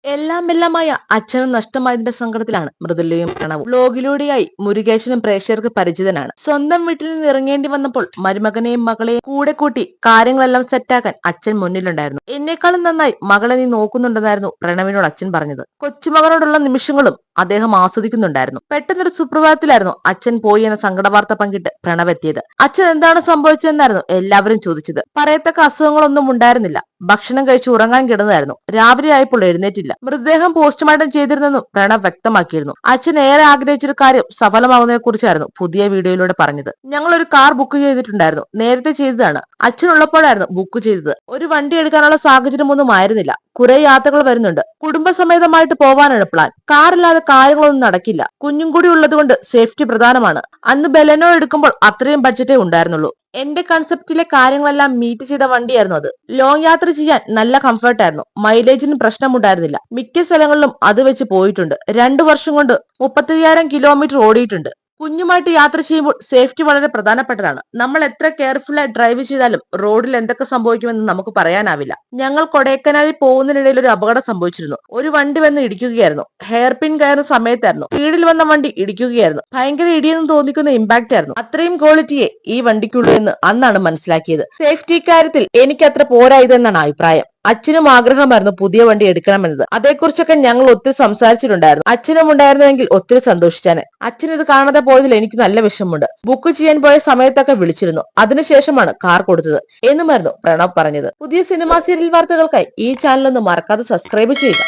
എല്ലാമെല്ലാമായ അച്ഛനും നഷ്ടമായതിന്റെ സങ്കടത്തിലാണ് മൃദുലയും പ്രണവും. വ്ലോഗിലൂടെയായി മുരുകേശനും പ്രേക്ഷകർക്ക് പരിചിതനാണ്. സ്വന്തം വീട്ടിൽ നിന്ന് ഇറങ്ങേണ്ടി വന്നപ്പോൾ മരുമകനെയും മകളെയും കൂടെ കൂട്ടി കാര്യങ്ങളെല്ലാം സെറ്റാക്കാൻ അച്ഛൻ മുന്നിലുണ്ടായിരുന്നു. എന്നെക്കാളും നന്നായി മകളെ നീ നോക്കുന്നുണ്ടെന്നായിരുന്നു പ്രണവിനോട് അച്ഛൻ പറഞ്ഞത്. കൊച്ചുമകനോടുള്ള നിമിഷങ്ങളും അദ്ദേഹം ആസ്വദിക്കുന്നുണ്ടായിരുന്നു. പെട്ടെന്നൊരു സുപ്രഭാതത്തിലായിരുന്നു അച്ഛൻ പോയി എന്ന സങ്കടവാർത്ത പങ്കിട്ട് പ്രണവ് എത്തിയത്. അച്ഛൻ എന്താണ് സംഭവിച്ചതെന്നായിരുന്നു എല്ലാവരും ചോദിച്ചത്. പറയത്തക്ക അസുഖങ്ങളൊന്നും ഉണ്ടായിരുന്നില്ല. ഭക്ഷണം കഴിച്ച് ഉറങ്ങാൻ കിടന്നതായിരുന്നു. രാവിലെ ആയപ്പോൾ എഴുന്നേറ്റില്ല. മൃതദേഹം പോസ്റ്റ്മോർട്ടം ചെയ്തിരുന്നെന്നും പ്രണവ് വ്യക്തമാക്കിയിരുന്നു. അച്ഛൻ ഏറെ ആഗ്രഹിച്ചൊരു കാര്യം സഫലമാകുന്നതിനെ കുറിച്ചായിരുന്നു പുതിയ വീഡിയോയിലൂടെ പറഞ്ഞത്. ഞങ്ങൾ ഒരു കാർ ബുക്ക് ചെയ്തിട്ടുണ്ടായിരുന്നു. നേരത്തെ ചെയ്തതാണ്. അച്ഛനുള്ളപ്പോഴായിരുന്നു ബുക്ക് ചെയ്തത്. ഒരു വണ്ടി എടുക്കാനുള്ള സാഹചര്യമൊന്നും ആയിരുന്നില്ല. കുറെ യാത്രകൾ വരുന്നുണ്ട്. കുടുംബസമേതമായിട്ട് പോവാനാണ് പ്ലാൻ. കാറില്ലാതെ കാര്യങ്ങളൊന്നും നടക്കില്ല. കുഞ്ഞും കൂടി ഉള്ളതുകൊണ്ട് സേഫ്റ്റി പ്രധാനമാണ്. അന്ന് ബെലനോ എടുക്കുമ്പോൾ അത്രയും ബഡ്ജറ്റേ ഉണ്ടായിരുന്നുള്ളൂ. എന്റെ കൺസെപ്റ്റിലെ കാര്യങ്ങളെല്ലാം മീറ്റ് ചെയ്ത വണ്ടിയായിരുന്നു അത്. ലോങ് യാത്ര ചെയ്യാൻ നല്ല കംഫർട്ടായിരുന്നു. മൈലേജിന് പ്രശ്നമുണ്ടായിരുന്നില്ല. മിക്ക സ്ഥലങ്ങളിലും അത് വെച്ച് പോയിട്ടുണ്ട്. 2 വർഷം കൊണ്ട് 35,000 കിലോമീറ്റർ ഓടിയിട്ടുണ്ട്. കുഞ്ഞുമായിട്ട് യാത്ര ചെയ്യുമ്പോൾ സേഫ്റ്റി വളരെ പ്രധാനപ്പെട്ടതാണ്. നമ്മൾ എത്ര കെയർഫുള്ളായി ഡ്രൈവ് ചെയ്താലും റോഡിൽ എന്തൊക്കെ സംഭവിക്കുമെന്ന് നമുക്ക് പറയാനാവില്ല. ഞങ്ങൾ കൊടൈക്കനാലിൽ പോകുന്നതിനിടയിൽ ഒരു അപകടം സംഭവിച്ചിരുന്നു. ഒരു വണ്ടി വന്ന് ഇടിക്കുകയായിരുന്നു. ഹെയർ പിൻ കയറുന്ന സമയത്തായിരുന്നു. സ്പീഡിൽ വന്ന വണ്ടി ഇടിക്കുകയായിരുന്നു. ഭയങ്കര ഇടിയെന്ന് തോന്നിക്കുന്ന ഇമ്പാക്റ്റ് ആയിരുന്നു. അത്രയും ക്വാളിറ്റിയെ ഈ വണ്ടിക്കുള്ളൂ എന്ന് അന്നാണ് മനസ്സിലാക്കിയത്. സേഫ്റ്റി കാര്യത്തിൽ എനിക്ക് അത്ര പോരായതെന്നാണ് അഭിപ്രായം. അച്ഛനും ആഗ്രഹമായിരുന്നു പുതിയ വണ്ടി എടുക്കണമെന്നത്. അതേക്കുറിച്ചൊക്കെ ഞങ്ങൾ ഒത്തിരി സംസാരിച്ചിട്ടുണ്ടായിരുന്നു. അച്ഛനും ഉണ്ടായിരുന്നുവെങ്കിൽ ഒത്തിരി സന്തോഷിച്ചാണ്. അച്ഛൻ ഇത് കാണാതെ പോയതിൽ എനിക്ക് നല്ല വിഷമമുണ്ട്. ബുക്ക് ചെയ്യാൻ പോയ സമയത്തൊക്കെ വിളിച്ചിരുന്നു. അതിനുശേഷമാണ് കാർ കൊടുത്തത് എന്നുമായിരുന്നു പ്രണവ് പറഞ്ഞത്. പുതിയ സിനിമാ സീരിയൽ വാർത്തകൾക്കായി ഈ ചാനൽ ഒന്ന് മറക്കാതെ സബ്സ്ക്രൈബ് ചെയ്യുക.